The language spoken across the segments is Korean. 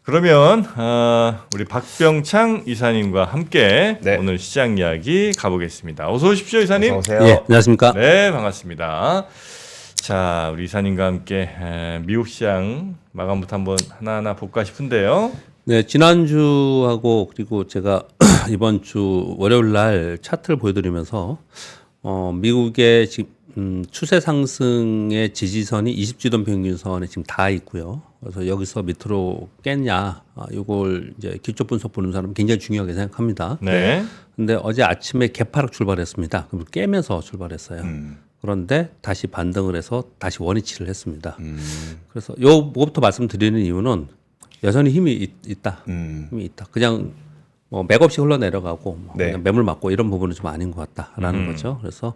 그러면 우리 박병창 이사님과 함께 네. 오늘 시장 이야기 가보겠습니다. 어서 오십시오, 이사님. 어서 오세요. 예, 안녕하십니까. 네, 반갑습니다. 자, 우리 이사님과 함께 미국 시장 마감부터 한번 하나하나 볼까 싶은데요. 네, 지난주하고 그리고 제가 이번 주 월요일 날 차트를 보여드리면서 미국의 지금 추세 상승의 지지선이 20주移동 평균선에 지금 다 있고요. 그래서 여기서 밑으로 깼냐, 이걸 이제 기초 분석 보는 사람은 굉장히 중요하게 생각합니다. 네. 근데 어제 아침에 개파락 출발했습니다. 그럼 깨면서 출발했어요. 그런데 다시 반등을 해서 다시 원위치를 했습니다. 그래서 요거부터 말씀드리는 이유는 여전히 힘이 있다. 힘이 있다. 그냥 뭐 맥없이 흘러내려가고 뭐 네. 그냥 매물 맞고 이런 부분은 좀 아닌 것 같다라는 거죠. 그래서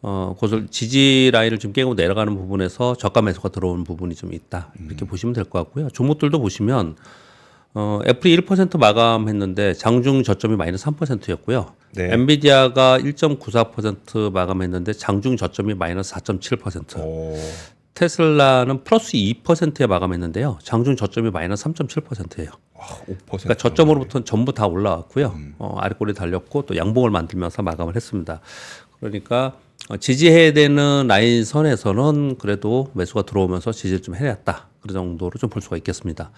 그것을 지지 라인을 좀 깨고 내려가는 부분에서 저가 매수가 들어오는 부분이 좀 있다. 이렇게 보시면 될 것 같고요. 종목들도 보시면 애플이 1% 마감했는데 장중 저점이 마이너스 3%였고요. 네. 엔비디아가 1.94% 마감했는데 장중 저점이 마이너스 4.7%. 오. 테슬라는 플러스 2%에 마감했는데요. 장중 저점이 마이너스 3.7%예요. 5%. 그러니까 저점으로부터는 전부 다 올라왔고요. 아래꼬리 달렸고 또 양봉을 만들면서 마감을 했습니다. 그러니까 지지해야 되는 라인 선에서는 그래도 매수가 들어오면서 지지를 좀 해냈다. 그 정도로 좀 볼 수가 있겠습니다.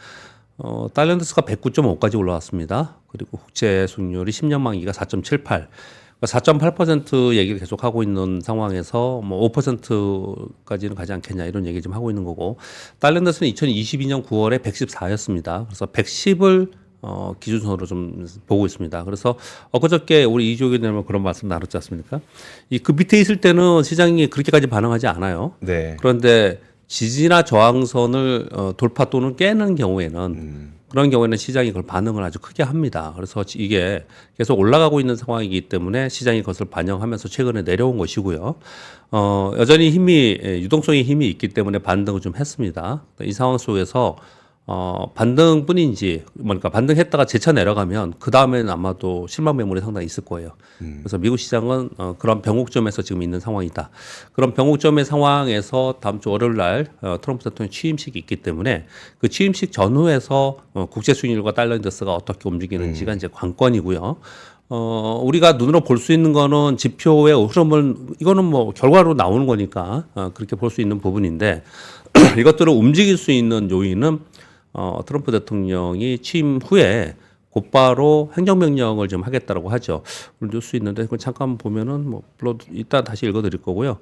달러인데스가 109.5까지 올라왔습니다. 그리고 국채 수익률이 10년 만기가 4.78. 4.8% 얘기를 계속 하고 있는 상황에서 뭐 5%까지는 가지 않겠냐 이런 얘기 좀 하고 있는 거고, 달러인데스는 2022년 9월에 114였습니다. 그래서 110을 기준선으로 좀 보고 있습니다. 그래서 엊그저께 우리 이주호에 대한 그런 말씀 나눴지 않습니까? 그 밑에 있을 때는 시장이 그렇게까지 반응하지 않아요. 네. 그런데 지지나 저항선을 돌파 또는 깨는 경우에는 그런 경우에는 시장이 그걸 반응을 아주 크게 합니다. 그래서 이게 계속 올라가고 있는 상황이기 때문에 시장이 그것을 반영하면서 최근에 내려온 것이고요. 여전히 유동성의 힘이 있기 때문에 반등을 좀 했습니다. 이 상황 속에서 반등뿐인지, 그러니까 반등했다가 재차 내려가면 그 다음에는 아마도 실망 매물이 상당히 있을 거예요. 그래서 미국 시장은 그런 변곡점에서 지금 있는 상황이다. 그런 변곡점의 상황에서 다음 주 월요일 날 트럼프 대통령 취임식이 있기 때문에 그 취임식 전후에서 국제 수익률과 달러 인덱스가 어떻게 움직이는지가 이제 관건이고요. 우리가 눈으로 볼 수 있는 거는 지표의 흐름을, 이거는 뭐 결과로 나오는 거니까 그렇게 볼 수 있는 부분인데 이것들을 움직일 수 있는 요인은 트럼프 대통령이 취임 후에 곧바로 행정명령을 좀 하겠다라고 하죠. 오늘 뉴스 있는데 그걸 잠깐 보면은 뭐 물론 이따 다시 읽어드릴 거고요.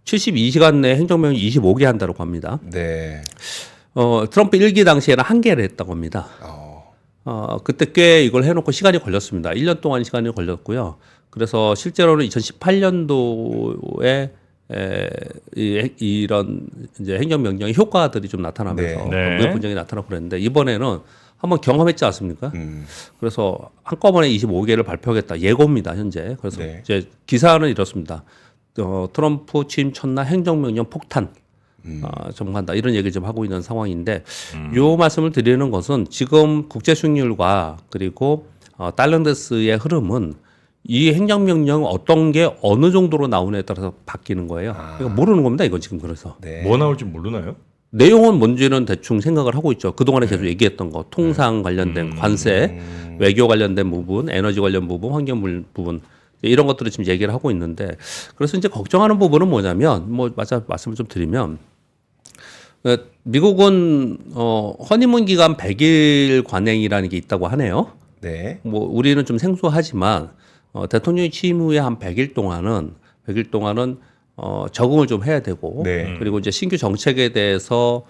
72시간 내에 행정명령 25개 한다고 합니다. 네. 트럼프 1기 당시에는 1개를 했다고 합니다. 그때 꽤 이걸 해놓고 시간이 걸렸습니다. 1년 동안 시간이 걸렸고요. 그래서 실제로는 2018년도에 이런 이제 행정명령의 효과들이 좀 나타나면서 네. 무역 분쟁이 나타나고 그랬는데 이번에는 한번 경험했지 않습니까? 그래서 한꺼번에 25개를 발표하겠다 예고입니다 현재. 그래서 네. 이제 기사는 이렇습니다. 트럼프 취임 첫날 행정명령 폭탄. 전망한다 이런 얘기를 좀 하고 있는 상황인데 요 말씀을 드리는 것은 지금 국제 수익률과 그리고 달러인덱스의 흐름은 이 행정명령 어떤 게 어느 정도로 나오느냐에 따라서 바뀌는 거예요. 그러니까 모르는 겁니다. 이건 지금 그래서. 네. 뭐 나올지 모르나요? 내용은 뭔지는 대충 생각을 하고 있죠. 그동안에 계속 얘기했던 거, 통상 관련된 관세, 외교 관련된 부분, 에너지 관련 부분, 환경 부분 이런 것들을 지금 얘기를 하고 있는데 그래서 이제 걱정하는 부분은 뭐냐면 말씀을 좀 드리면 미국은 허니문 기간 100일 관행이라는 게 있다고 하네요. 네. 뭐 우리는 좀 생소하지만 대통령이 취임 후에 한 100일 동안은 적응을 좀 해야 되고 네. 그리고 이제 신규 정책에 대해서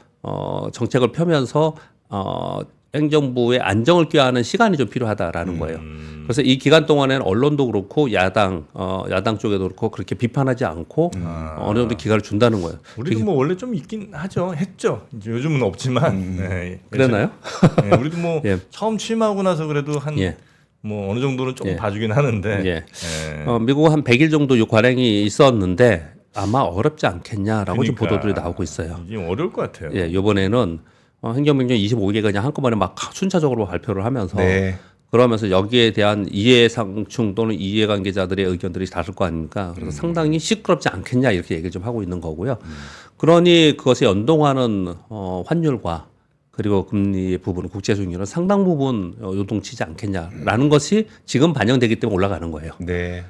정책을 펴면서 행정부의 안정을 꾀하는 시간이 좀 필요하다라는 거예요. 그래서 이 기간 동안에는 언론도 그렇고 야당 쪽에도 그렇고 그렇게 비판하지 않고 어느 정도 기간을 준다는 거예요. 우리도 뭐 원래 좀 있긴 했죠. 이제 요즘은 없지만. 네. 그러나요? 네, 우리도 뭐 예. 처음 취임하고 나서 그래도 한 예. 뭐 어느 정도는 조금 예. 봐주긴 하는데. 예. 예. 미국은 한 100일 정도 요 관행이 있었는데 아마 어렵지 않겠냐라고 지금 그러니까 보도들이 나오고 있어요. 이게 어려울 것 같아요. 예, 이번에는 행정명령 25개가 그냥 한꺼번에 막 순차적으로 발표를 하면서 네. 그러면서 여기에 대한 이해상충 또는 이해관계자들의 의견들이 다를 거 아닙니까? 그래서 상당히 시끄럽지 않겠냐 이렇게 얘기를 좀 하고 있는 거고요. 그러니 그것에 연동하는 환율과 그리고 금리의 부분은 국제 수익률은 상당 부분 요동치지 않겠냐라는 것이 지금 반영되기 때문에 올라가는 거예요. 네.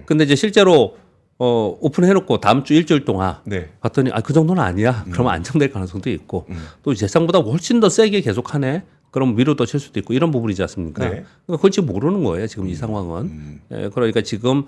근데 이제 실제로 오픈해놓고 다음 주 일주일 동안 네. 봤더니 그 정도는 아니야. 그러면 안정될 가능성도 있고 또 예상보다 훨씬 더 세게 계속하네. 그럼 위로 더 칠 수도 있고 이런 부분이지 않습니까? 네. 그걸 지금 모르는 거예요. 지금 이 상황은. 예, 그러니까 지금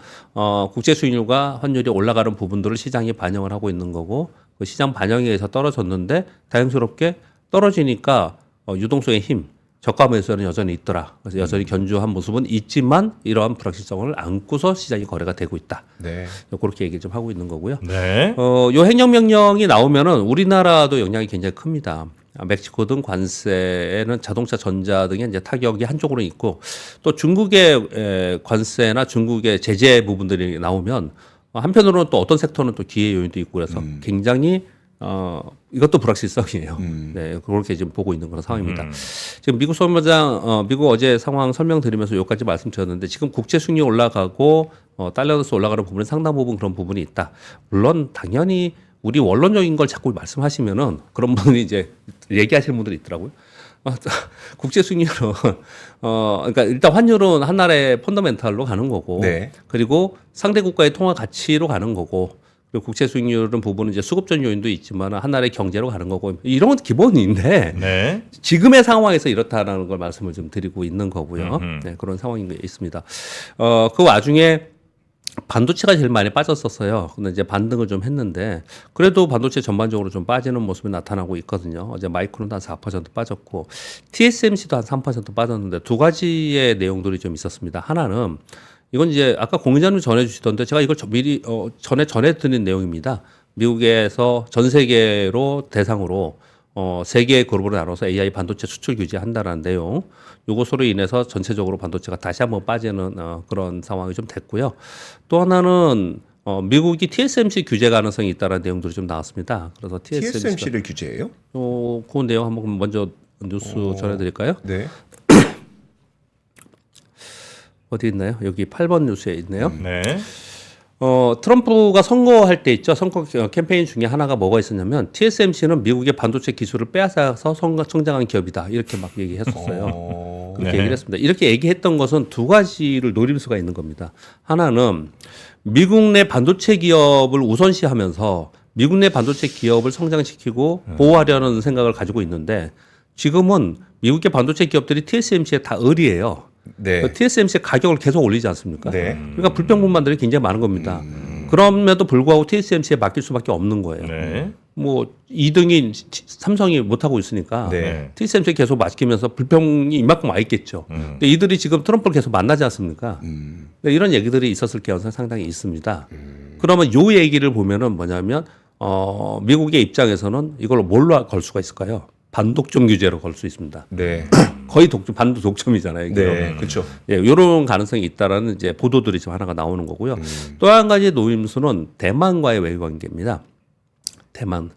국제 수익률과 환율이 올라가는 부분들을 시장이 반영을 하고 있는 거고 그 시장 반영에 의해서 떨어졌는데 다행스럽게 떨어지니까 유동성의 힘, 저가 매수는 여전히 있더라. 그래서 여전히 견주한 모습은 있지만 이러한 불확실성을 안고서 시장이 거래가 되고 있다. 네. 그렇게 얘기 좀 하고 있는 거고요. 네. 요 행정명령이 나오면은 우리나라도 영향이 굉장히 큽니다. 멕시코 등 관세에는 자동차, 전자 등의 이제 타격이 한쪽으로 있고 또 중국의 관세나 중국의 제재 부분들이 나오면 한편으로는 또 어떤 섹터는 또 기회 요인도 있고 그래서 굉장히 이것도 불확실성이에요. 네, 그렇게 지금 보고 있는 그런 상황입니다. 지금 미국 소매장, 미국 어제 상황 설명드리면서 여기까지 말씀드렸는데 지금 국제 수익률 올라가고 달러에서 올라가는 부분은 상당 부분 그런 부분이 있다. 물론 당연히 우리 원론적인 걸 자꾸 말씀하시면은 그런 분이 이제 얘기하시는 분들이 있더라고요. 국제 수익률은 그러니까 일단 환율은 한 나라의 펀더멘탈로 가는 거고, 네. 그리고 상대 국가의 통화 가치로 가는 거고, 그리고 국제 수익률은 부분은 이제 수급적 요인도 있지만 한 나라의 경제로 가는 거고 이런 건 기본인데 네. 지금의 상황에서 이렇다라는 걸 말씀을 좀 드리고 있는 거고요. 네, 그런 상황인 게 있습니다. 그 와중에 반도체가 제일 많이 빠졌었어요. 근데 이제 반등을 좀 했는데 그래도 반도체 전반적으로 좀 빠지는 모습이 나타나고 있거든요. 어제 마이크론도 한 4% 빠졌고 TSMC도 한 3% 빠졌는데 두 가지의 내용들이 좀 있었습니다. 하나는 이건 이제 아까 공유자님 전해주시던데 제가 이걸 미리 전해드린 내용입니다. 미국에서 전 세계로 대상으로 세 개의 그룹으로 나눠서 AI 반도체 수출 규제한다는 내용. 요것으로 인해서 전체적으로 반도체가 다시 한번 빠지는 그런 상황이 좀 됐고요. 또 하나는 미국이 TSMC 규제 가능성이 있다는 내용들이 좀 나왔습니다. 그래서 TSMC를 규제해요? 그 내용 한번 먼저 뉴스 전해드릴까요? 네. 어디 있나요? 여기 8번 뉴스에 있네요. 네. 트럼프가 선거할 때 있죠. 선거 캠페인 중에 하나가 뭐가 있었냐면 TSMC는 미국의 반도체 기술을 빼앗아서 성장한 기업이다. 이렇게 막 얘기했었어요. 그렇게 네. 얘기를 했습니다. 이렇게 얘기했던 것은 두 가지를 노릴 수가 있는 겁니다. 하나는 미국 내 반도체 기업을 우선시하면서 미국 내 반도체 기업을 성장시키고 보호하려는 생각을 가지고 있는데 지금은 미국의 반도체 기업들이 TSMC에 다 의리해요. 네. TSMC의 가격을 계속 올리지 않습니까? 네. 그러니까 불평분만들이 굉장히 많은 겁니다. 그럼에도 불구하고 TSMC에 맡길 수밖에 없는 거예요. 네. 뭐 2등인 삼성이 못하고 있으니까 네. TSMC에 계속 맡기면서 불평이 이만큼 와 있겠죠. 근데 이들이 지금 트럼프를 계속 만나지 않습니까? 근데 이런 얘기들이 있었을 가능성이 상당히 있습니다. 그러면 요 얘기를 보면은 뭐냐면 미국의 입장에서는 이걸 뭘로 걸 수가 있을까요? 반독점 규제로 걸 수 있습니다. 네. 거의 반도 독점이잖아요. 이게. 네. 그렇죠. 예, 이런 가능성이 있다라는 이제 보도들이 지금 하나가 나오는 거고요. 또 한 가지 노임수는 대만과의 외교 관계입니다. 대만.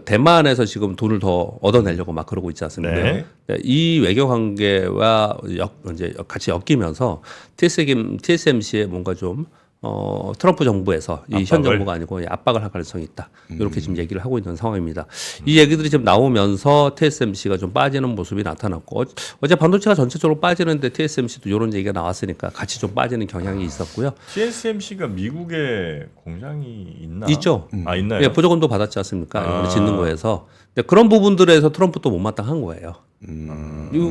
대만에서 지금 돈을 더 얻어내려고 막 그러고 있지 않습니까? 네. 이 외교 관계와 이제 같이 엮이면서 TSMC에 뭔가 좀 트럼프 정부에서 이 현 정부가 아니고 압박을 할 가능성이 있다. 이렇게 지금 얘기를 하고 있는 상황입니다. 이 얘기들이 지금 나오면서 TSMC가 좀 빠지는 모습이 나타났고 어제 반도체가 전체적으로 빠지는데 TSMC도 이런 얘기가 나왔으니까 같이 좀 빠지는 경향이 있었고요. TSMC가 미국에 공장이 있나? 있죠. 아, 있나요? 예, 보조금도 받았지 않습니까? 이번에 짓는 거에서. 근데 그런 부분들에서 트럼프도 못마땅한 거예요.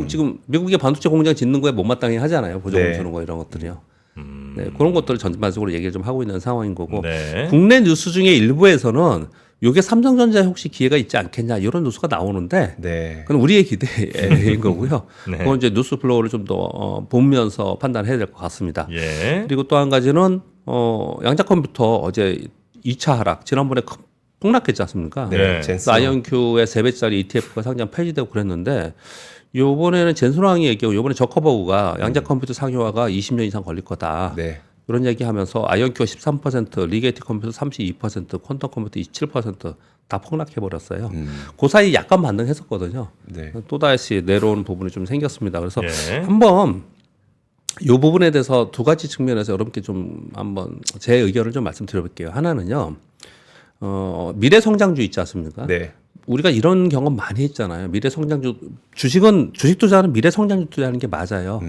지금 미국의 반도체 공장 짓는 거에 못마땅해 하잖아요. 보조금 네. 주는 거 이런 것들이요. 네, 그런 것들을 전반적으로 얘기를 좀 하고 있는 상황인 거고 네. 국내 뉴스 중에 일부에서는 이게 삼성전자에 혹시 기회가 있지 않겠냐 이런 뉴스가 나오는데 네. 그건 우리의 기대인 거고요. 네. 그건 이제 뉴스 플로우를 좀 더 보면서 판단해야 될 것 같습니다. 예. 그리고 또 한 가지는 양자 컴퓨터 어제 2차 하락 지난번에 폭락했지 않습니까? 네. 젠슨. 아이언큐의 3배짜리 ETF가 상장 폐지되고 그랬는데 요번에는 젠슨왕이 얘기하고 요번에 저커버그가 양자 컴퓨터 상용화가 20년 이상 걸릴 거다. 네. 이런 얘기하면서 아이언큐가 13%, 리게이트 컴퓨터 32%, 퀀텀 컴퓨터 27%다 폭락해 버렸어요. 그 사이 약간 반등했었거든요. 네. 또 다시 내려오는 부분이 좀 생겼습니다. 그래서 예. 한번 이 부분에 대해서 두 가지 측면에서 여러분께 좀 한번 제 의견을 좀 말씀드려볼게요. 하나는요, 미래 성장주의 있지 않습니까? 네. 우리가 이런 경험 많이 했잖아요. 미래 성장주 주식 투자는 미래 성장주 투자하는 게 맞아요.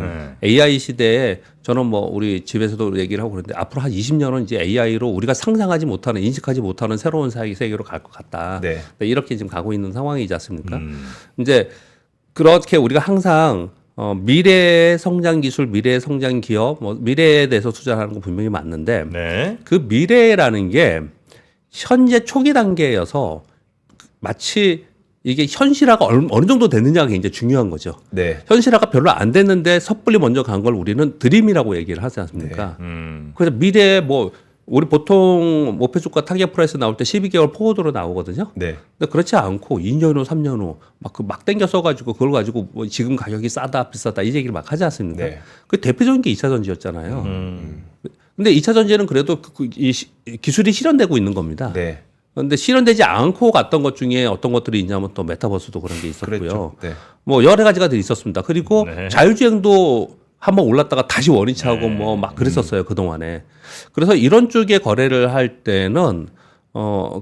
AI 시대에 저는 뭐 우리 집에서도 얘기를 하고 그러는데 앞으로 한 20년은 이제 AI로 우리가 상상하지 못하는 인식하지 못하는 새로운 세계로 갈 것 같다. 네. 이렇게 지금 가고 있는 상황이지 않습니까? 이제 그렇게 우리가 항상 미래 성장 기술, 미래 성장 기업, 뭐 미래에 대해서 투자하는 거 분명히 맞는데 네. 그 미래라는 게 현재 초기 단계여서 마치 이게 현실화가 어느 정도 됐느냐가 굉장히 중요한 거죠. 네. 현실화가 별로 안 됐는데 섣불리 먼저 간 걸 우리는 드림이라고 얘기를 하지 않습니까? 그래서 미래에 뭐 우리 보통 목표주가 타겟 프라이스 나올 때 12개월 포워드로 나오거든요. 네. 근데 그렇지 않고 2년 후, 3년 후 막 땡겨 써가지고 그걸 가지고 뭐 지금 가격이 싸다 비싸다 이 얘기를 막 하지 않습니까? 네. 그 대표적인 게 2차 전지였잖아요. 근데 2차 전지는 그래도 이 기술이 실현되고 있는 겁니다. 네. 그런데 실현되지 않고 갔던 것 중에 어떤 것들이 있냐면 또 메타버스도 그런 게 있었고요. 그랬죠. 네. 뭐 여러 가지가 있었습니다. 그리고 네. 자율주행도 한번 올랐다가 다시 원위치하고 네. 뭐 막 그랬었어요 그동안에. 그래서 이런 쪽의 거래를 할 때는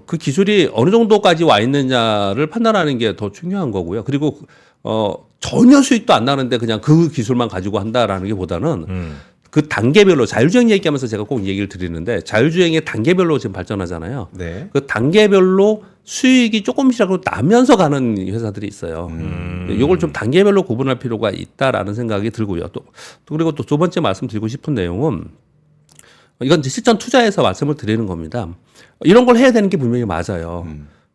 그 기술이 어느 정도까지 와 있느냐를 판단하는 게 더 중요한 거고요. 그리고 전혀 수익도 안 나는데 그냥 그 기술만 가지고 한다라는 게 보다는 그 단계별로 자율주행 얘기하면서 제가 꼭 얘기를 드리는데 자율주행의 단계별로 지금 발전하잖아요. 네. 그 단계별로 수익이 조금씩이라도 나면서 가는 회사들이 있어요. 이걸 좀 단계별로 구분할 필요가 있다라는 생각이 들고요. 또 그리고 또 두 번째 말씀드리고 싶은 내용은 이건 이제 실전 투자에서 말씀을 드리는 겁니다. 이런 걸 해야 되는 게 분명히 맞아요.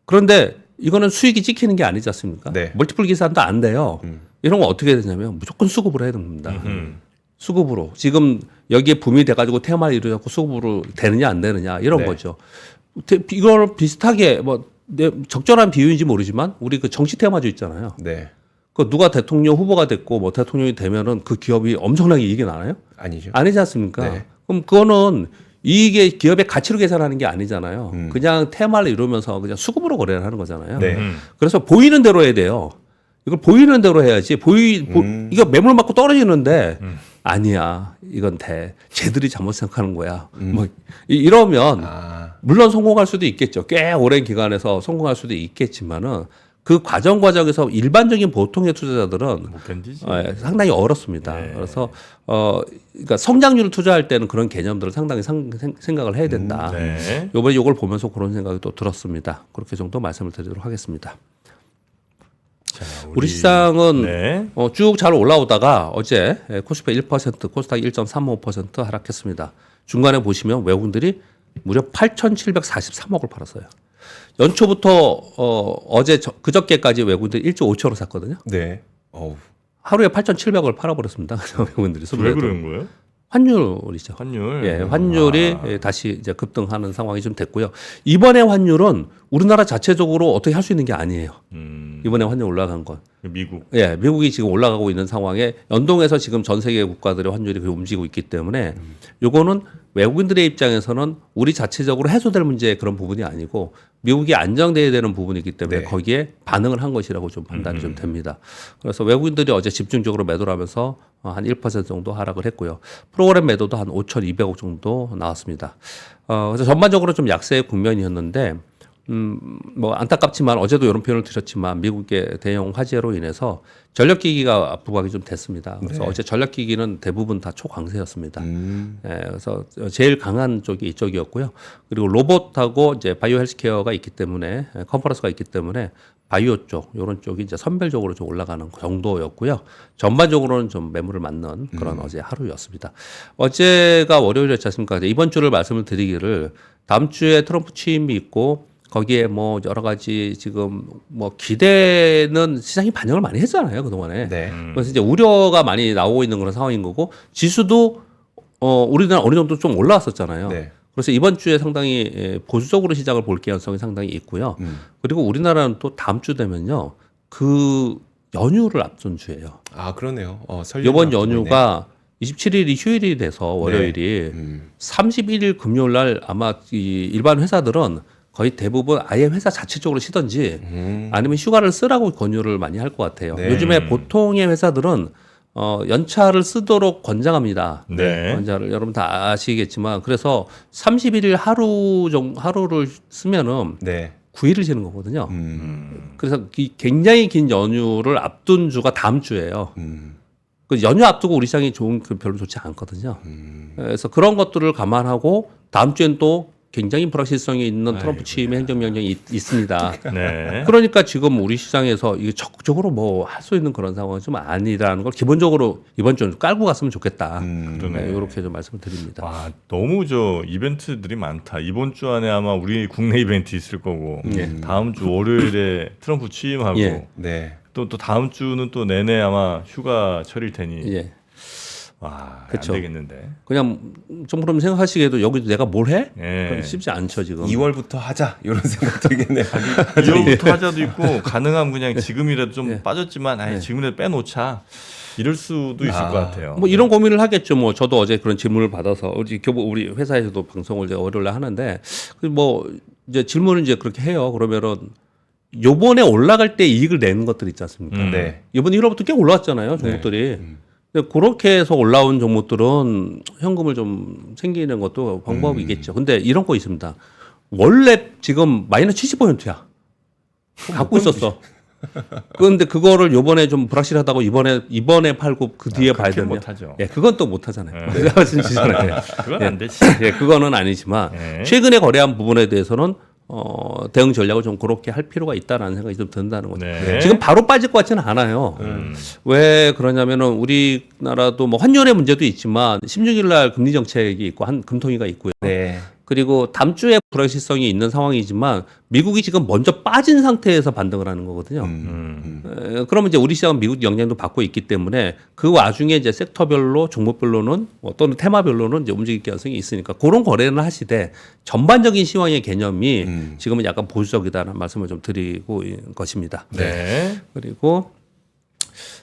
그런데 이거는 수익이 찍히는 게 아니지 않습니까? 네. 멀티플 계산도 안 돼요. 이런 거 어떻게 해야 되냐면 무조건 수급으로 해야 됩니다. 수급으로 지금 여기에 붐이 돼가지고 테마를 이루어졌고 수급으로 되느냐 안 되느냐 이런 네. 거죠. 이걸 비슷하게 뭐 적절한 비유인지 모르지만 우리 그 정치 테마주 있잖아요. 네. 그 누가 대통령 후보가 됐고 뭐 대통령이 되면은 그 기업이 엄청나게 이익이 나나요? 아니죠. 아니지 않습니까? 네. 그럼 그거는 이게 기업의 가치로 계산하는 게 아니잖아요. 그냥 테마를 이루면서 그냥 수급으로 거래를 하는 거잖아요. 네. 그래서 보이는 대로 해야 돼요. 이걸 보이는 대로 해야지. 이거 매물 맞고 떨어지는데 아니야. 이건 쟤들이 잘못 생각하는 거야. 뭐 이러면 아. 물론 성공할 수도 있겠죠. 꽤 오랜 기간에서 성공할 수도 있겠지만은 그 과정에서 일반적인 보통의 투자자들은 못 견디지. 상당히 어렵습니다. 네. 그래서 그러니까 성장률을 투자할 때는 그런 개념들을 상당히 생각을 해야 된다. 네. 이번에 이걸 보면서 그런 생각이 또 들었습니다. 그렇게 정도 말씀을 드리도록 하겠습니다. 자, 우리 시장은 네. 쭉 잘 올라오다가 어제 코스피 1%, 코스닥 1.35% 하락했습니다. 중간에 보시면 외국인들이 무려 8,743억을 팔았어요. 연초부터 어제 그저께까지 외국인들이 1조 5천으로 샀거든요. 네. 어우. 하루에 8,700을 팔아버렸습니다. 외국인들이. 왜 그런 거예요? 환율이죠. 환율. 예, 환율이 다시 이제 급등하는 상황이 좀 됐고요. 이번에 환율은 우리나라 자체적으로 어떻게 할 수 있는 게 아니에요. 이번에 환율 올라간 건. 미국. 예, 미국이 지금 올라가고 있는 상황에 연동해서 지금 전 세계 국가들의 환율이 움직이고 있기 때문에 요거는 외국인들의 입장에서는 우리 자체적으로 해소될 문제의 그런 부분이 아니고 미국이 안정돼야 되는 부분이기 때문에 네. 거기에 반응을 한 것이라고 좀 판단이 좀 됩니다. 그래서 외국인들이 어제 집중적으로 매도를 하면서 한 1% 정도 하락을 했고요. 프로그램 매도도 한 5,200억 정도 나왔습니다. 그래서 전반적으로 좀 약세의 국면이었는데 뭐 안타깝지만 어제도 이런 표현을 드렸지만 미국의 대형 화재로 인해서 전력기기가 부각이 좀 됐습니다. 그래서 네. 어제 전력기기는 대부분 다 초강세였습니다. 예, 그래서 제일 강한 쪽이 이쪽이었고요. 그리고 로봇하고 이제 바이오 헬스케어가 있기 때문에 컨퍼런스가 있기 때문에 바이오 쪽 이런 쪽이 이제 선별적으로 좀 올라가는 정도였고요. 전반적으로는 좀 매물을 맞는 그런 어제 하루였습니다. 어제가 월요일이었지 않습니까? 이번 주를 말씀을 드리기를 다음 주에 트럼프 취임이 있고 거기에 뭐 여러 가지 지금 뭐 기대는 시장이 반영을 많이 했잖아요 그동안에. 네. 그래서 이제 우려가 많이 나오고 있는 그런 상황인 거고 지수도 우리나라 어느 정도 좀 올라왔었잖아요. 네. 그래서 이번 주에 상당히 보수적으로 시장을 볼 가능성이 상당히 있고요. 그리고 우리나라는 또 다음 주 되면요 그 연휴를 앞둔 주예요. 아, 그러네요. 설 이번 연휴 연휴가 27일이 휴일이 돼서 월요일이 31일 금요일 날 아마 이 일반 회사들은 거의 대부분 아예 회사 자체적으로 쉬든지 아니면 휴가를 쓰라고 권유를 많이 할 것 같아요. 네. 요즘에 보통의 회사들은 연차를 쓰도록 권장합니다. 네. 연차를 여러분 다 아시겠지만 그래서 31일 하루를 쓰면은 네. 9일을 쉬는 거거든요. 그래서 굉장히 긴 연휴를 앞둔 주가 다음 주예요. 그 연휴 앞두고 우리 시장이 좋은 별로 좋지 않거든요. 그래서 그런 것들을 감안하고 다음 주엔 또 굉장히 불확실성이 있는 트럼프 취임의 행정명령이 있습니다. 네. 그러니까 지금 우리 시장에서 이게 적극적으로 뭐 할 수 있는 그런 상황은 좀 아니라는 걸 기본적으로 이번 주는 깔고 갔으면 좋겠다. 그러네. 이렇게 좀 말씀을 드립니다. 와, 너무 저 이벤트들이 많다. 이번 주 안에 아마 우리 국내 이벤트 있을 거고 다음 주 월요일에 트럼프 취임하고 예. 네. 또 다음 주는 또 내내 아마 휴가철일 테니 예. 와, 그쵸. 안 되겠는데. 그냥 좀 그럼 생각하시기에도 여기도 내가 뭘 해? 예. 그럼 쉽지 않죠 지금. 2월부터 하자 이런 생각 들겠네요. 2월부터 하자도 있고 가능하면 그냥 지금이라도 좀 예. 빠졌지만 아니, 예. 지금이라도 빼놓자 이럴 수도 있을 것 같아요. 뭐 이런 고민을 하겠죠. 뭐 저도 어제 그런 질문을 받아서 우리 회사에서도 방송을 이제 월요일에 하는데 뭐 이제 질문을 이제 그렇게 해요. 그러면은 요번에 올라갈 때 이익을 내는 것들 있지 않습니까? 네. 이번 1월부터 꽤 올라왔잖아요, 종목들이. 근데 그렇게 해서 올라온 종목들은 현금을 좀 챙기는 것도 방법이겠죠. 근데 이런 거 있습니다. 원래 지금 마이너스 70%야. 갖고 있었어. 그런데 그거를 요번에 좀 불확실하다고 이번에 팔고 그 뒤에 봐야 그렇게 되면 못하죠. 예, 그건 또 못하잖아요. 말씀하시잖아요. 그건 예. 안 되지. 예, 그거는 아니지만 네. 최근에 거래한 부분에 대해서는 대응 전략을 좀 그렇게 할 필요가 있다라는 생각이 좀 든다는 거죠. 네. 지금 바로 빠질 것 같지는 않아요. 왜 그러냐면은 우리나라도 뭐 환율의 문제도 있지만 16일 날 금리 정책이 있고 한 금통위가 있고요. 네. 그리고 다음 주에 불확실성이 있는 상황이지만 미국이 지금 먼저 빠진 상태에서 반등을 하는 거거든요. 그러면 이제 우리 시장은 미국 영향도 받고 있기 때문에 그 와중에 이제 섹터별로 종목별로는 또는 테마별로는 이제 움직일 가능성이 있으니까 그런 거래는 하시되 전반적인 시황의 개념이 지금은 약간 보수적이다는 말씀을 좀 드리고 있는 것입니다. 네. 그리고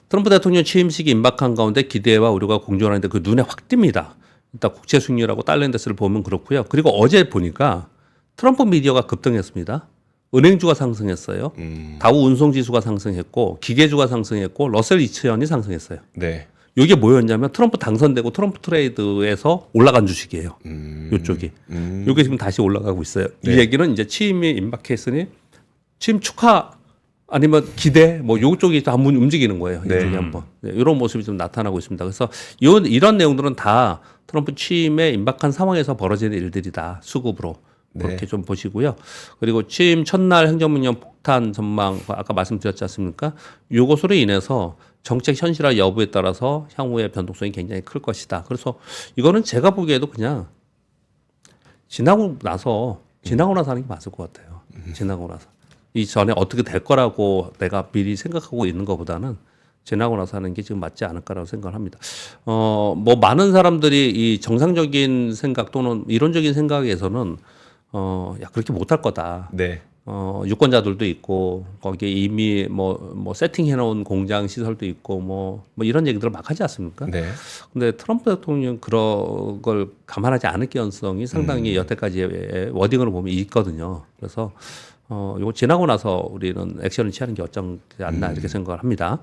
트럼프 대통령 취임식이 임박한 가운데 기대와 우려가 공존하는데 그 눈에 확 띕니다. 일단 국채 수익률하고 달러 인덱스를 보면 그렇고요. 그리고 어제 보니까 트럼프 미디어가 급등했습니다. 은행주가 상승했어요. 다우 운송지수가 상승했고 기계주가 상승했고 러셀 2000이 상승했어요. 네. 이게 뭐였냐면 트럼프 당선되고 트럼프 트레이드에서 올라간 주식이에요. 이쪽이. 이게 지금 다시 올라가고 있어요. 이 얘기는 이제 취임이 임박했으니 취임 축하 아니면 기대 뭐 요쪽이 또 한번 움직이는 거예요. 네. 이쪽이 한번 이런 모습이 좀 나타나고 있습니다. 그래서 이런 내용들은 다 트럼프 취임에 임박한 상황에서 벌어지는 일들이다. 수급으로 그렇게 좀 보시고요. 그리고 취임 첫날 행정명령 폭탄 전망 아까 말씀드렸지 않습니까? 요것으로 인해서 정책 현실화 여부에 따라서 향후의 변동성이 굉장히 클 것이다. 그래서 이거는 제가 보기에도 그냥 지나고 나서 하는 게 맞을 것 같아요. 지나고 나서. 이 전에 어떻게 될 거라고 내가 미리 생각하고 있는 것보다는 지나고 나서 하는 게 지금 맞지 않을까라고 생각을 합니다. 뭐 많은 사람들이 이 정상적인 생각 또는 이론적인 생각에서는 야 그렇게 못할 거다. 네. 유권자들도 있고 거기에 이미 뭐 세팅해 놓은 공장 시설도 있고 뭐 이런 얘기들을 막 하지 않습니까? 네. 근데 트럼프 대통령 그런 걸 감안하지 않을 가능성이 상당히 여태까지의 워딩으로 보면 있거든요. 그래서 요거 지나고 나서 우리는 액션을 취하는 게 어쩌지 않나 이렇게 생각을 합니다.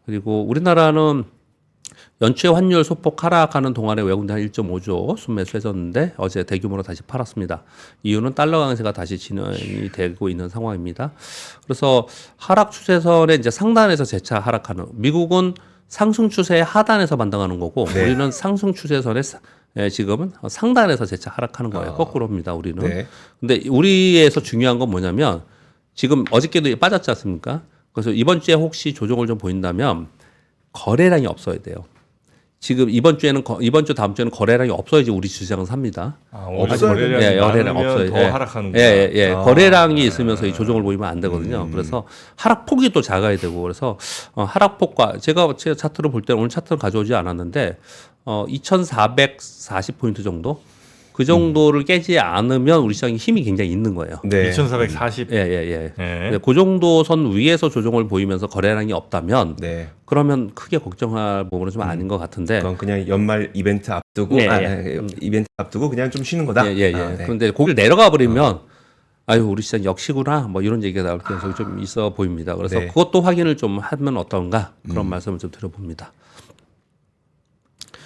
그리고 우리나라는 연초에 환율 소폭 하락하는 동안에 외국인 한 1.5조 순매수했었는데 어제 대규모로 다시 팔았습니다. 이유는 달러 강세가 다시 진행이 되고 있는 상황입니다. 그래서 하락 추세선의 이제 상단에서 재차 하락하는 미국은 상승 추세의 하단에서 반등하는 거고 우리는 상승 추세선의 지금은 상단에서 재차 하락하는 거예요. 거꾸로입니다. 우리는. 네. 근데 우리에서 중요한 건 뭐냐면 지금 어저께도 빠졌지 않습니까? 그래서 이번 주에 혹시 조정을 좀 보인다면 거래량이 없어야 돼요. 지금 이번 주 다음 주에는 거래량이 없어야지 우리 주식은 삽니다. 없어야 거래량이 거래량 많으면 없어요. 더 하락하는구나. 예. 거래량이 있으면서 이 조정을 보이면 안 되거든요. 그래서 하락폭이 또 작아야 되고 그래서 하락폭과 제가 차트를 볼 때는 오늘 차트를 가져오지 않았는데 2,440포인트 정도 그 정도를 깨지 않으면 우리 시장이 힘이 굉장히 있는 거예요. 네. 2440. 예. 네. 그 정도 선 위에서 조정을 보이면서 거래량이 없다면 네. 그러면 크게 걱정할 부분은 좀 아닌 것 같은데. 그건 그냥 연말 이벤트 앞두고 이벤트 앞두고 그냥 좀 쉬는 거다. 예. 네. 그런데 거기를 내려가 버리면 아유 우리 시장 역시구나 뭐 이런 얘기가 나올 가능성이 좀 있어 보입니다. 그래서 네. 그것도 확인을 좀 하면 어떤가 그런 말씀을 좀 드려봅니다.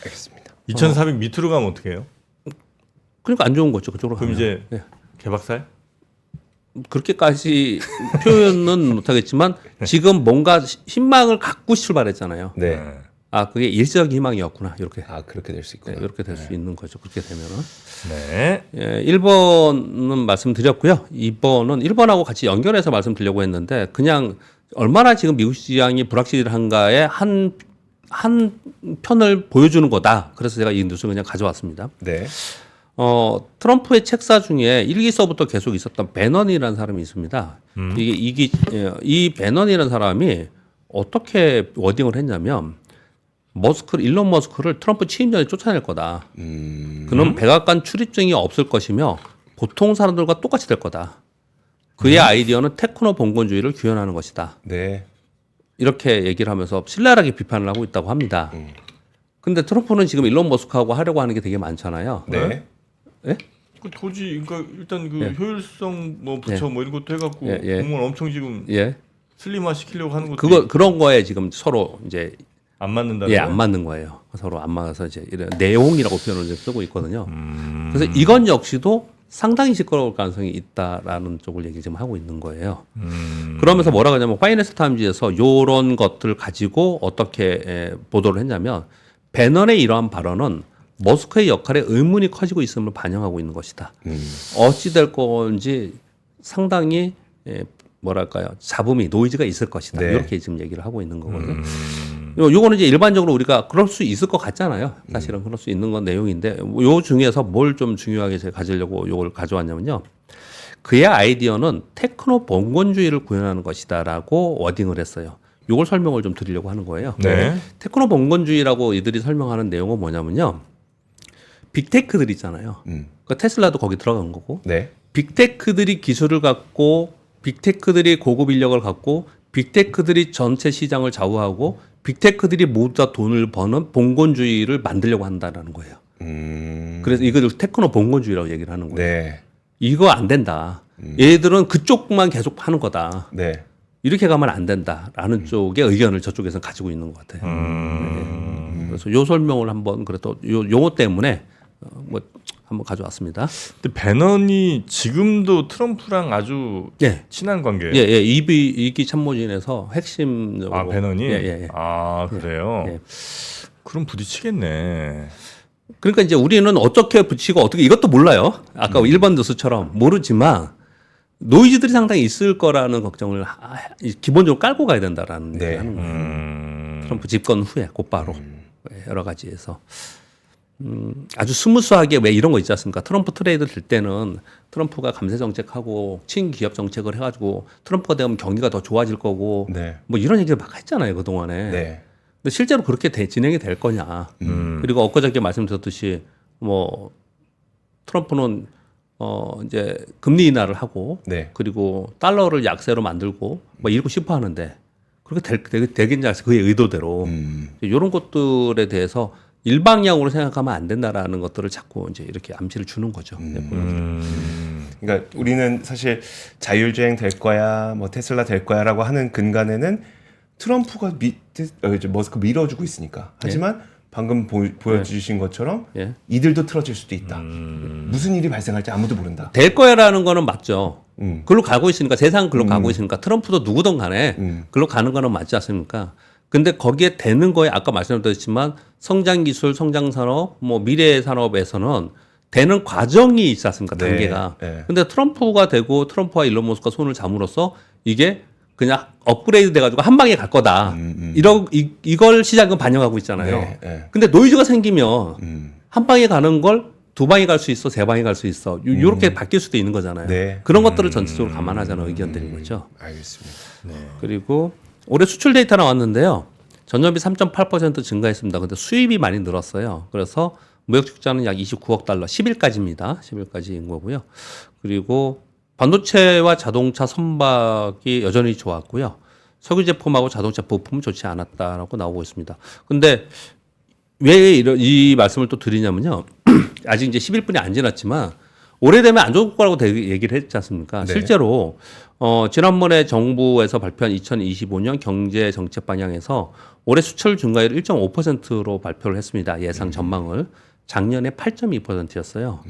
알겠습니다. 2400 밑으로 가면 어떻게 해요? 그러니까 안 좋은 거죠 그쪽으로 그럼 가면. 이제 개박살? 그렇게까지 표현은 못하겠지만 지금 뭔가 희망을 갖고 출발했잖아요. 네. 아 그게 일시적인 희망이었구나 이렇게. 아 그렇게 될 수 있구나. 이렇게 될 수 있는 거죠. 그렇게 되면은. 네. 예, 1번은 말씀드렸고요. 2번은 1번하고 같이 연결해서 말씀드리려고 했는데 그냥 얼마나 지금 미국 시장이 불확실한가의 한 편을 보여주는 거다. 그래서 제가 이 뉴스 그냥 가져왔습니다. 네. 트럼프의 책사 중에 일기서부터 계속 있었던 배넌이라는 사람이 있습니다. 이 배넌이라는 사람이 어떻게 워딩을 했냐면 일론 머스크를 트럼프 취임 전에 쫓아낼 거다. 그는 백악관 출입증이 없을 것이며 보통 사람들과 똑같이 될 거다. 그의 아이디어는 테크노 봉건주의를 구현하는 것이다. 네. 이렇게 얘기를 하면서 신랄하게 비판을 하고 있다고 합니다. 근데 트럼프는 지금 일론 머스크하고 하려고 하는 게 되게 많잖아요. 네. 예? 그 도지 그러니까 일단 그 예. 효율성 뭐 부처 예. 뭐 이런 것도 해갖고 예. 공무원 엄청 지금 예. 슬림화 시키려고 하는 것도 그런 거에 지금 서로 이제 안 맞는다는 예, 거예요? 안 맞는 거예요. 서로 안 맞아서 이제 이런 내용이라고 표현을 이제 쓰고 있거든요. 그래서 이건 역시도 상당히 시끄러울 가능성이 있다라는 쪽을 얘기 지금 하고 있는 거예요. 그러면서 뭐라고 하냐면 파이낸스 타임즈에서 이런 것들을 가지고 어떻게 보도를 했냐면 배넌의 이러한 발언은 머스크의 역할에 의문이 커지고 있음을 반영하고 있는 것이다. 어찌 될 건지 상당히 뭐랄까요 잡음이 노이즈가 있을 것이다. 네. 이렇게 지금 얘기를 하고 있는 거거든요. 요거는 이제 일반적으로 우리가 그럴 수 있을 것 같잖아요. 사실은 그럴 수 있는 건 내용인데 요 중에서 뭘 좀 중요하게 제가 가지려고 요걸 가져왔냐면요. 그의 아이디어는 테크노 봉건주의를 구현하는 것이다라고 워딩을 했어요. 요걸 설명을 좀 드리려고 하는 거예요. 네. 테크노 봉건주의라고 이들이 설명하는 내용은 뭐냐면요. 빅테크들 있잖아요. 그 테슬라도 거기 들어간 거고 네. 빅테크들이 기술을 갖고 빅테크들이 고급 인력을 갖고 빅테크들이 전체 시장을 좌우하고 빅테크들이 모두 다 돈을 버는 봉건주의를 만들려고 한다는 거예요. 그래서 이걸 테크노 봉건주의라고 얘기를 하는 거예요. 네. 이거 안 된다. 얘들은 그쪽만 계속 하는 거다. 네. 이렇게 가면 안 된다라는 쪽의 의견을 저쪽에서 가지고 있는 것 같아요. 네. 그래서 요 설명을 한번 그래도 요거 때문에 뭐 한번 가져왔습니다. 근데 배넌이 지금도 트럼프랑 아주 예. 친한 관계예요. 예, 이기 참모진에서 핵심적으로. 아 배넌이. 예. 아 그래요. 예. 그럼 부딪히겠네. 그러니까 이제 우리는 어떻게 붙이고 어떻게 이것도 몰라요. 아까 1번 뉴스처럼 모르지만 노이즈들이 상당히 있을 거라는 걱정을 기본적으로 깔고 가야 된다라는 네. 얘기를 하는 거예요. 트럼프 집권 후에 곧바로 여러 가지에서 아주 스무스하게 왜 이런 거 있지 않습니까? 트럼프 트레이드 될 때는 트럼프가 감세 정책하고 친기업 정책을 해가지고 트럼프가 되면 경기가 더 좋아질 거고 네. 뭐 이런 얘기를 막 했잖아요 그 동안에. 네. 근데 실제로 그렇게 진행이 될 거냐? 그리고 엊그저께 말씀드렸듯이 뭐 트럼프는 이제 금리 인하를 하고 네. 그리고 달러를 약세로 만들고 뭐 이러고 싶어 하는데 그렇게 되겠냐 해서 그의 의도대로 이런 것들에 대해서 일방향으로 생각하면 안 된다라는 것들을 자꾸 이제 이렇게 암시를 주는 거죠. 그러니까 우리는 사실 자율주행 될 거야, 뭐 테슬라 될 거야라고 하는 근간에는 트럼프가 이제 머스크 밀어주고 있으니까. 하지만 방금 보여주신 것처럼 예. 이들도 틀어질 수도 있다. 무슨 일이 발생할지 아무도 모른다. 될 거야라는 거는 맞죠. 글로 가고 있으니까 세상 글로 가고 있으니까 트럼프도 누구든 간에 글로 가는 거는 맞지 않습니까? 근데 거기에 되는 거에 아까 말씀드렸지만 성장 기술, 성장 산업, 뭐 미래 산업에서는 되는 과정이 있지 않습니까? 네, 단계가. 네. 근데 트럼프가 되고 트럼프와 일론 머스크가 손을 잡음으로써 이게 그냥 업그레이드 돼가지고 한 방에 갈 거다. 이걸 시장은 반영하고 있잖아요. 네, 네. 근데 노이즈가 생기면 한 방에 가는 걸 두 방에 갈 수 있어, 세 방에 갈 수 있어. 요렇게 바뀔 수도 있는 거잖아요. 네. 그런 것들을 전체적으로 감안하자는 의견들인 거죠. 알겠습니다. 그리고 올해 수출 데이터 나왔는데요. 전년비 3.8% 증가했습니다. 근데 수입이 많이 늘었어요. 그래서 무역 적자는 약 29억 달러, 10일까지입니다. 10일까지인 거고요. 그리고 반도체와 자동차 선박이 여전히 좋았고요. 석유 제품하고 자동차 부품은 좋지 않았다라고 나오고 있습니다. 근데 왜 이 말씀을 또 드리냐면요. 아직 이제 10일뿐이 안 지났지만 올해 되면 안 좋을 거라고 얘기를 했지 않습니까? 네. 실제로 지난번에 정부에서 발표한 2025년 경제 정책 방향에서 올해 수출 증가율 1.5%로 발표를 했습니다. 예상 전망을. 작년에 8.2%였어요.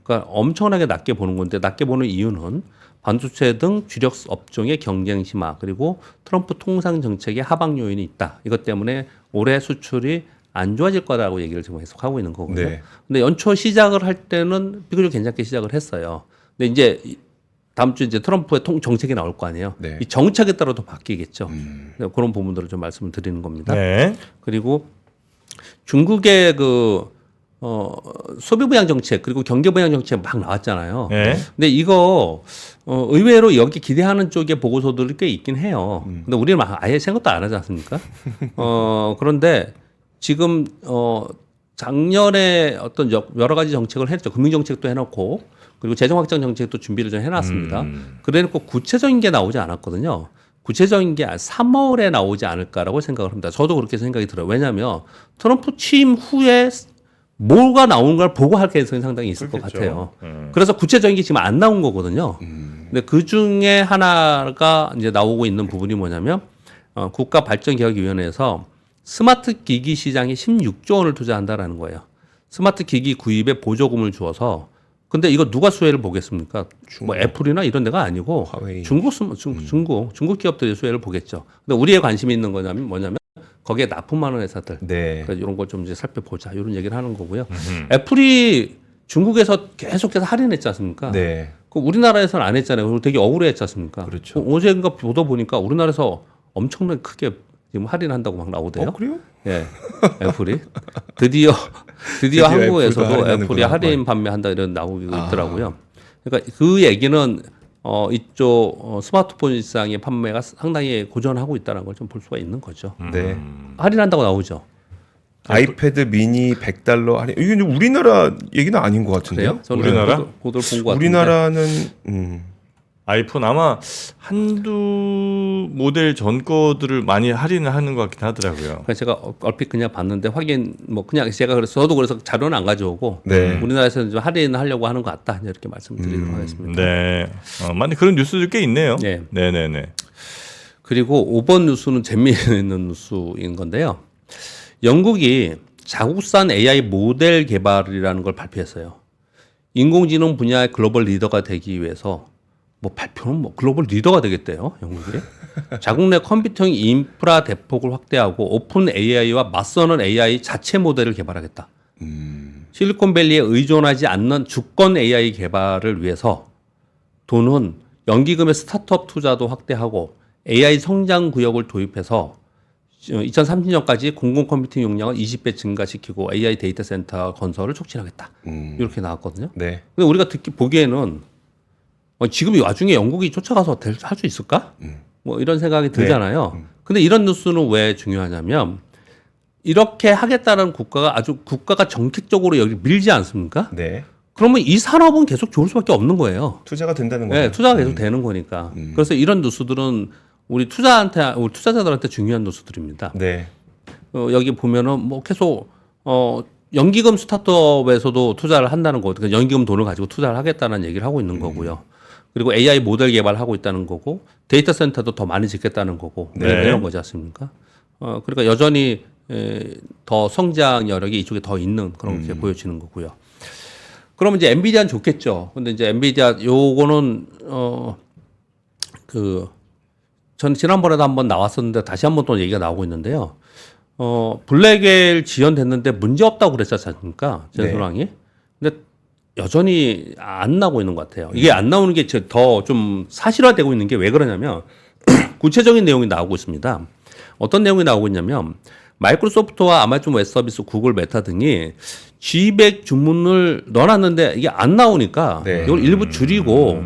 그러니까 엄청나게 낮게 보는 건데 낮게 보는 이유는 반도체 등 주력 업종의 경쟁 심화 그리고 트럼프 통상 정책의 하방 요인이 있다. 이것 때문에 올해 수출이 안 좋아질 거라고 얘기를 지금 계속 하고 있는 거거든요. 네. 근데 연초 시작을 할 때는 비교적 괜찮게 시작을 했어요. 근데 이제 다음 주 이제 트럼프의 정책이 나올 거 아니에요. 네. 이 정책에 따라도 바뀌겠죠. 그런 부분들을 좀 말씀을 드리는 겁니다. 네. 그리고 중국의 소비 부양 정책 그리고 경제 부양 정책 막 나왔잖아요. 네. 근데 이거 의외로 여기 기대하는 쪽에 보고서들이 꽤 있긴 해요. 근데 우리는 아예 생각도 안 하지 않습니까? 그런데 지금 작년에 어떤 여러 가지 정책을 했죠. 금융 정책도 해놓고 그리고 재정 확장 정책도 준비를 좀 해놨습니다. 그래놓고 구체적인 게 나오지 않았거든요. 구체적인 게 3월에 나오지 않을까라고 생각을 합니다. 저도 그렇게 생각이 들어요. 왜냐하면 트럼프 취임 후에 뭐가 나온 걸 보고 할 가능성이 상당히 있을 것 같아요. 그래서 구체적인 게 지금 안 나온 거거든요. 근데 그 중에 하나가 이제 나오고 있는 부분이 뭐냐면 국가발전기획위원회에서 스마트 기기 시장에 16조 원을 투자한다라는 거예요. 스마트 기기 구입에 보조금을 주어서 근데 이거 누가 수혜를 보겠습니까? 뭐 애플이나 이런 데가 아니고 화웨이. 중국 기업들이 수혜를 보겠죠. 근데 우리의 관심이 있는 거냐면 뭐냐면 거기에 납품하는 회사들 네. 그러니까 이런 걸 좀 이제 살펴보자 이런 얘기를 하는 거고요. 애플이 중국에서 계속해서 할인했지 않습니까? 네. 그 우리나라에서는 안 했잖아요. 그리고 되게 억울해했지 않습니까? 그렇죠. 어제인가 보다 보니까 우리나라에서 엄청나게 크게 지금 할인한다고 막 나오대요. 그래요? 예, 애플이 드디어 한국에서도 애플도 애플이 할인하는구나. 할인 판매한다 이런 나오고 있더라고요. 그러니까 그 얘기는 이쪽 스마트폰 시장의 판매가 상당히 고전하고 있다는 걸 좀 볼 수가 있는 거죠. 네. 할인한다고 나오죠. 아이패드 미니 100달러 할인. 이게 우리나라 얘기는 아닌 것 같은데요? 그래요? 저는 우리나라? 보도를 본 것 같은데. 우리나라는 아이폰 아마 한두 모델 전 거들을 많이 할인을 하는 것 같긴 하더라고요. 그래서 제가 얼핏 그냥 봤는데 확인 뭐 그냥 제가 그래서 저도 그래서 자료는 안 가져오고 네. 우리나라에서는 좀 할인하려고 하는 것 같다 이렇게 말씀드리도록 하겠습니다. 네. 많이 그런 뉴스들 꽤 있네요. 네. 네네네. 그리고 5번 뉴스는 재미있는 뉴스인 건데요. 영국이 자국산 AI 모델 개발이라는 걸 발표했어요. 인공지능 분야의 글로벌 리더가 되기 위해서 뭐 발표는 뭐 글로벌 리더가 되겠대요. 영국이. 자국 내 컴퓨팅 인프라 대폭을 확대하고 오픈 AI와 맞서는 AI 자체 모델을 개발하겠다. 실리콘밸리에 의존하지 않는 주권 AI 개발을 위해서 돈은 연기금의 스타트업 투자도 확대하고 AI 성장 구역을 도입해서 2030년까지 공공 컴퓨팅 용량을 20배 증가시키고 AI 데이터 센터 건설을 촉진하겠다. 이렇게 나왔거든요. 네. 근데 우리가 보기에는 지금 이 와중에 영국이 쫓아가서 할 수 있을까? 뭐 이런 생각이 들잖아요. 근데 이런 뉴스는 왜 중요하냐면 이렇게 하겠다는 국가가 정책적으로 여기 밀지 않습니까? 네. 그러면 이 산업은 계속 좋을 수밖에 없는 거예요. 투자가 된다는 거죠. 네, 투자가 계속 되는 거니까. 그래서 이런 뉴스들은 우리 투자자들한테 중요한 뉴스들입니다. 네. 여기 보면은 뭐 계속 연기금 스타트업에서도 투자를 한다는 거, 그러니까 연기금 돈을 가지고 투자를 하겠다는 얘기를 하고 있는 거고요. 그리고 AI 모델 개발하고 있다는 거고, 데이터 센터도 더 많이 짓겠다는 거고, 네. 이런 거지 않습니까? 그러니까 여전히 더 성장 여력이 이쪽에 더 있는 그런 게 보여지는 거고요. 그러면 이제 엔비디아는 좋겠죠. 근데 이제 엔비디아 요거는 전 지난번에도 한번 나왔었는데 다시 한번 또 얘기가 나오고 있는데요. 블랙엘 지연됐는데 문제 없다고 그랬지 않습니까? 제소랑이. 근데 여전히 안 나오고 있는 것 같아요. 이게 안 나오는 게 더 좀 사실화되고 있는 게 왜 그러냐면 구체적인 내용이 나오고 있습니다. 어떤 내용이 나오고 있냐면 마이크로소프트와 아마존 웹 서비스, 구글, 메타 등이 G200 주문을 넣어놨는데 이게 안 나오니까 이걸 일부 줄이고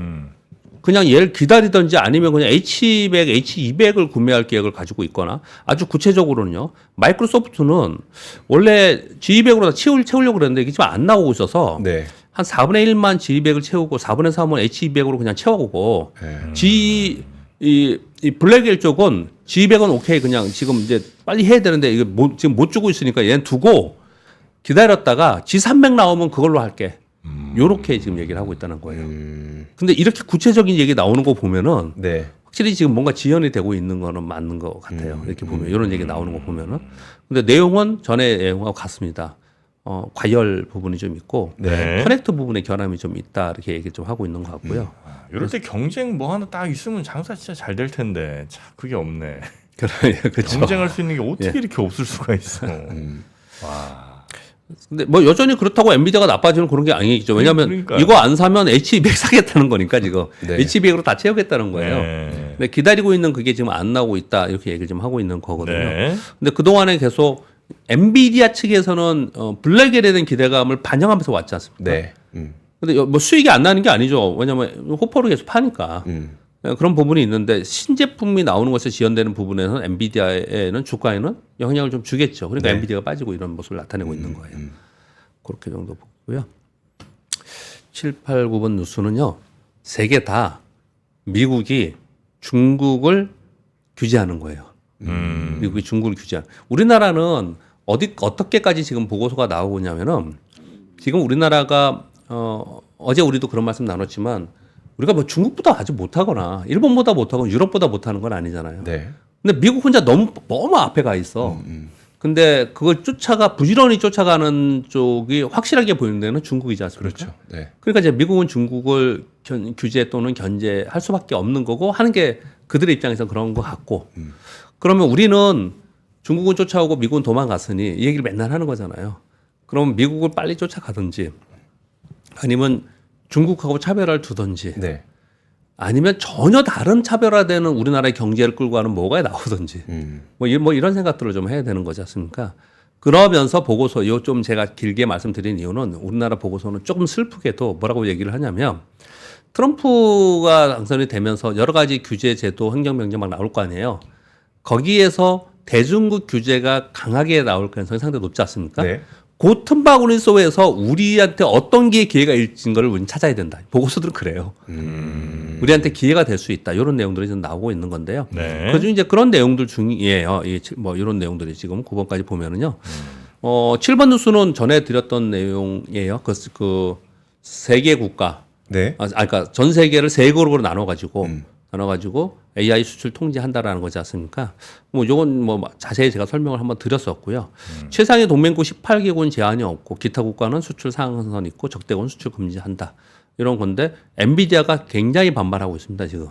그냥 얘를 기다리든지 아니면 그냥 H100, H200을 구매할 계획을 가지고 있거나 아주 구체적으로는요. 마이크로소프트는 원래 G200으로 다 채우려고 그랬는데 이게 지금 안 나오고 있어서 네. 한 4분의 1만 G200을 채우고 4분의 3은 H200으로 그냥 채우고 이 블랙엘 쪽은 G200은 오케이 그냥 지금 이제 빨리 해야 되는데 이게 지금 못 주고 있으니까 얘는 두고 기다렸다가 G300 나오면 그걸로 할게. 요렇게 지금 얘기를 하고 있다는 거예요. 근데 이렇게 구체적인 얘기 나오는 거 보면은 네. 확실히 지금 뭔가 지연이 되고 있는 거는 맞는 것 같아요. 이렇게 보면 이런 얘기 나오는 거 보면은. 근데 내용은 전에 내용하고 같습니다. 과열 부분이 좀 있고 네. 커넥트 부분에 결함이 좀 있다 이렇게 얘기를 좀 하고 있는 것 같고요. 이럴 때 경쟁 뭐 하나 딱 있으면 장사 진짜 잘 될 텐데 참 그게 없네. 그렇죠. 경쟁할 수 있는 게 어떻게 예. 이렇게 없을 수가 있어. 와. 근데 뭐 여전히 그렇다고 엔비디아가 나빠지는 그런 게 아니겠죠. 왜냐하면 그러니까요. 이거 안 사면 H200 사겠다는 거니까 지금 네. H200으로 다 채우겠다는 거예요. 네. 근데 기다리고 있는 그게 지금 안 나오고 있다 이렇게 얘기를 좀 하고 있는 거거든요. 네. 근데 그 동안에 계속 엔비디아 측에서는 블랙에 대한 기대감을 반영하면서 왔지 않습니까? 네. 근데 뭐 수익이 안 나는 게 아니죠. 왜냐하면 호퍼로 계속 파니까. 그런 부분이 있는데 신제품이 나오는 것에 지연되는 부분에서는 엔비디아에는 주가에는 영향을 좀 주겠죠. 그러니까 네. 엔비디아가 빠지고 이런 모습을 나타내고 있는 거예요. 그렇게 정도 보고요. 7, 8, 9번 뉴스는요. 세 개 다 미국이 중국을 규제하는 거예요. 미국이 중국을 규제하는. 우리나라는 어떻게까지 지금 보고서가 나오고 있냐면은 지금 우리나라가 어제 우리도 그런 말씀 나눴지만 우리가 뭐 중국보다 아주 못하거나 일본보다 못하거나 유럽보다 못하는 건 아니잖아요. 네. 근데 미국 혼자 너무 앞에 가 있어. 근데 그걸 부지런히 쫓아가는 쪽이 확실하게 보이는 데는 중국이지 않습니까? 그렇죠. 네. 그러니까 이제 미국은 중국을 규제 또는 견제할 수밖에 없는 거고 하는 게 그들의 입장에서 그런 것 같고 그러면 우리는 중국은 쫓아오고 미국은 도망갔으니 이 얘기를 맨날 하는 거잖아요. 그럼 미국을 빨리 쫓아가든지 아니면 중국하고 차별화를 두든지 네. 아니면 전혀 다른 차별화되는 우리나라의 경제를 끌고 가는 뭐가 나오든지 뭐 이런 생각들을 좀 해야 되는 거지 않습니까? 그러면서 보고서 요 좀 제가 길게 말씀드린 이유는 우리나라 보고서는 조금 슬프게도 뭐라고 얘기를 하냐면 트럼프가 당선이 되면서 여러 가지 규제 제도 행정명령 막 나올 거 아니에요. 거기에서 대중국 규제가 강하게 나올 가능성이 상당히 높지 않습니까? 네. 그 틈바구니 속에서 우리한테 어떤 기회가 있는 거를 우리는 찾아야 된다. 보고서들은 그래요. 우리한테 기회가 될 수 있다. 이런 내용들이 지금 나오고 있는 건데요. 네. 그중 이제 그런 내용들 중이에요. 뭐 이런 내용들이 지금 9번까지 보면은요. 7번 뉴스는 전에 드렸던 내용이에요. 그 세계 국가. 네. 그러니까 전 세계를 세 그룹으로 나눠가지고 AI 수출 통제한다라는 거지 않습니까? 뭐 요건 뭐 자세히 제가 설명을 한번 드렸었고요. 최상위 동맹국 18개국은 제한이 없고 기타 국가는 수출 상한선 있고 적대국은 수출 금지한다. 이런 건데 엔비디아가 굉장히 반발하고 있습니다, 지금.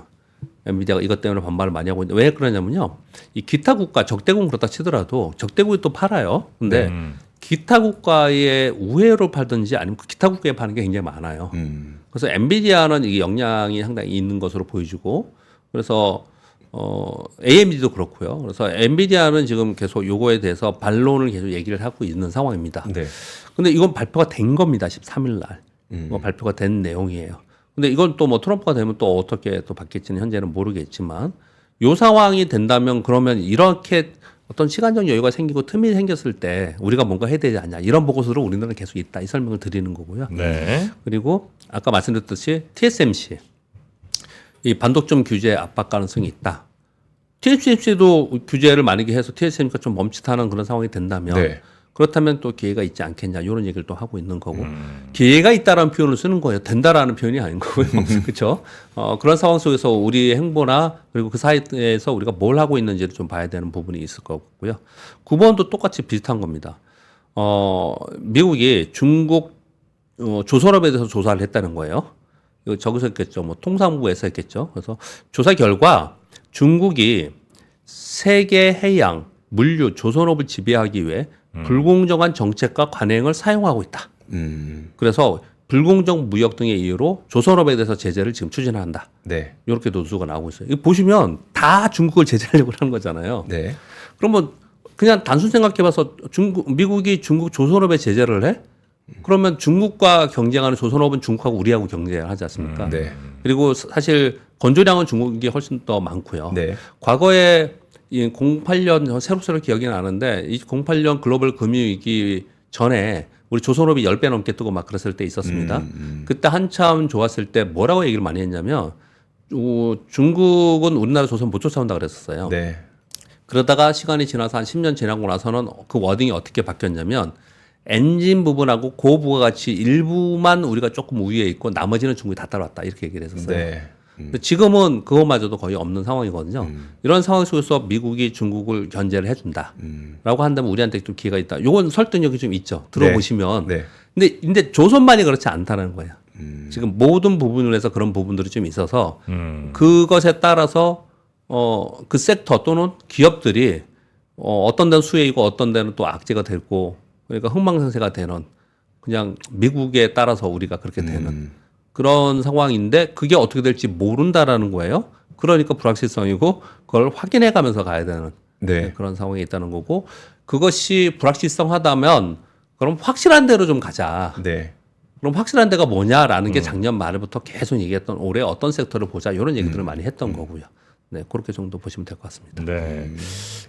엔비디아가 이것 때문에 반발을 많이 하고 있는데 왜 그러냐면요. 이 기타 국가 적대국은 그렇다 치더라도 적대국이 또 팔아요. 근데 기타 국가에 우회로 팔든지 아니면 그 기타 국가에 파는 게 굉장히 많아요. 그래서 엔비디아는 이게 역량이 상당히 있는 것으로 보여지고 그래서 AMD도 그렇고요. 그래서 엔비디아는 지금 계속 요거에 대해서 반론을 계속 얘기를 하고 있는 상황입니다. 네. 근데 이건 발표가 된 겁니다. 13일 날. 발표가 된 내용이에요. 근데 이건 또 뭐 트럼프가 되면 또 어떻게 또 바뀔지는 현재는 모르겠지만 요 상황이 된다면 그러면 이렇게 어떤 시간적 여유가 생기고 틈이 생겼을 때 우리가 뭔가 해야 되지 않냐 이런 보고서로 우리나라는 계속 있다 이 설명을 드리는 거고요. 네. 그리고 아까 말씀드렸듯이 TSMC 이 반도점 규제 압박 가능성이 있다. TSMC도 규제를 만약에 해서 TSMC가 좀 멈칫하는 그런 상황이 된다면 네. 그렇다면 또 기회가 있지 않겠냐 이런 얘기를 또 하고 있는 거고 기회가 있다라는 표현을 쓰는 거예요. 된다라는 표현이 아닌 거고요. 그렇죠? 그런 상황 속에서 우리의 행보나 그리고 그 사이에서 우리가 뭘 하고 있는지를 좀 봐야 되는 부분이 있을 거고요. 9번도 똑같이 비슷한 겁니다. 미국이 중국 조선업에 대해서 조사를 했다는 거예요. 이거 저기서 했겠죠. 뭐 통상부에서 했겠죠. 그래서 조사 결과 중국이 세계 해양, 물류, 조선업을 지배하기 위해 불공정한 정책과 관행을 사용하고 있다. 그래서 불공정 무역 등의 이유로 조선업에 대해서 제재를 지금 추진한다. 네. 이렇게 노수가 나오고 있어요. 이거 보시면 다 중국을 제재하려고 하는 거잖아요. 네. 그러면 그냥 단순 생각해봐서 미국이 중국 조선업에 제재를 해? 그러면 중국과 경쟁하는 조선업은 중국하고 우리하고 경쟁을 하지 않습니까? 네. 그리고 사실 건조량은 중국이 훨씬 더 많고요. 네. 과거에 이 08년 새록새록 기억이 나는데 이 08년 글로벌 금융위기 전에 우리 조선업이 10배 넘게 뜨고 막 그랬을 때 있었습니다. 그때 한참 좋았을 때 뭐라고 얘기를 많이 했냐면 중국은 우리나라 조선 못 쫓아온다 그랬었어요. 네. 그러다가 시간이 지나서 한 10년 지나고 나서는 그 워딩이 어떻게 바뀌었냐면 엔진 부분하고 고부가 같이 일부만 우리가 조금 우위에 있고 나머지는 중국이 다 따라왔다 이렇게 얘기를 했었어요. 네. 근데 지금은 그것마저도 거의 없는 상황이거든요. 이런 상황 속에서 미국이 중국을 견제를 해준다라고 한다면 우리한테 좀 기회가 있다. 요건 설득력이 좀 있죠. 들어보시면. 네. 근데 조선만이 그렇지 않다는 거예요. 지금 모든 부분을 해서 그런 부분들이 좀 있어서 그것에 따라서 그 섹터 또는 기업들이 어떤 데는 수혜이고 어떤 데는 또 악재가 되고 그러니까 흥망성쇠가 되는 그냥 미국에 따라서 우리가 그렇게 되는 그런 상황인데 그게 어떻게 될지 모른다라는 거예요. 그러니까 불확실성이고 그걸 확인해 가면서 가야 되는 네. 그런 상황이 있다는 거고 그것이 불확실성하다면 그럼 확실한 대로 좀 가자. 네. 그럼 확실한 데가 뭐냐라는 게 작년 말부터 계속 얘기했던 올해 어떤 섹터를 보자 이런 얘기들을 많이 했던 거고요. 네, 그렇게 정도 보시면 될 것 같습니다. 네.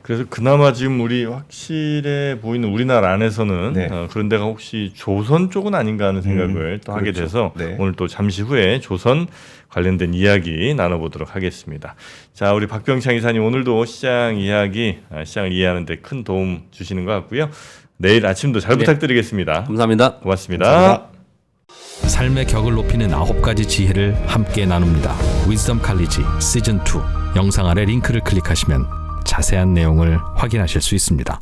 그래서 그나마 지금 우리 확실해 보이는 우리나라 안에서는 네. 그런 데가 혹시 조선 쪽은 아닌가 하는 생각을 또 하게 그렇죠. 돼서 네. 오늘 또 잠시 후에 조선 관련된 이야기 나눠보도록 하겠습니다. 자, 우리 박병창 이사님 오늘도 시장 이야기, 시장을 이해하는 데 큰 도움 주시는 것 같고요. 내일 아침도 잘 네. 부탁드리겠습니다. 감사합니다. 고맙습니다. 감사합니다. 삶의 격을 높이는 9가지 지혜를 함께 나눕니다. 위즈덤 칼리지 시즌 2 영상 아래 링크를 클릭하시면 자세한 내용을 확인하실 수 있습니다.